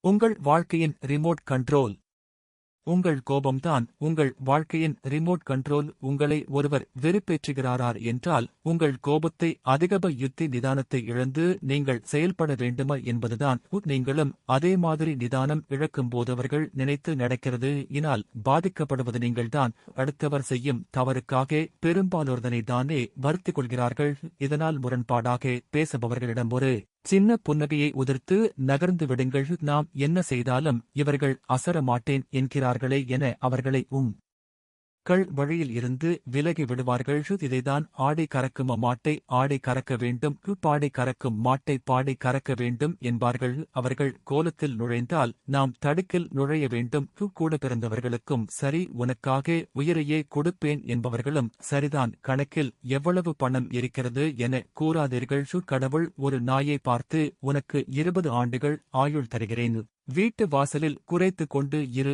உங்கள் வாழ்க்கையின் remote control. உங்கள் கோபம்தான் உங்கள் வாழ்க்கையின் ரிமோட் கண்ட்ரோல். உங்களை ஒருவர் வெறுப்பேற்றுகிறாரா என்றால் உங்கள் கோபத்தை அதிகப யுத்தி நிதானத்தை இழந்து நீங்கள் செயல்பட வேண்டுமா என்பதுதான். நீங்களும் அதே மாதிரி நிதானம் இழக்கும்போது அவர்கள் நினைத்து நடக்கிறது இனால் பாதிக்கப்படுவது நீங்கள்தான். அடுத்தவர் செய்யும் தவறுக்காக பெரும்பாலோர்தனை தானே வருத்திக் கொள்கிறார்கள். இதனால் முரண்பாடாக பேசுபவர்களிடம் ஒரு சின்ன புன்னகையை உதிர்த்து நகர்ந்து விடுங்கள். நாம் என்ன செய்தாலும் இவர்கள் அசர மாட்டேன் என்கிறார்களே என அவர்களை கள் வழியில் இருந்து விலகி விடுவார்கள். இதைதான் ஆடை கறக்கும் மாட்டை ஆடை கறக்க வேண்டும், பாடை கறக்கும் மாட்டை பாடை கறக்க வேண்டும் என்பார்கள். அவர்கள் கோலத்தில் நுழைந்தால் நாம் தடுக்கில் நுழைய வேண்டும். கூட பிறந்தவர்களுக்கும் சரி, உனக்காக உயிரையே கொடுப்பேன் என்பவர்களும் சரிதான். கணக்கில் எவ்வளவு பணம் இருக்கிறது என கூறாதீர்கள். கடவுள் ஒரு நாயை பார்த்து உனக்கு 20 ஆண்டுகள் ஆயுள் தருகிறேன், வீட்டு வாசலில் குறைத்து கொண்டு இரு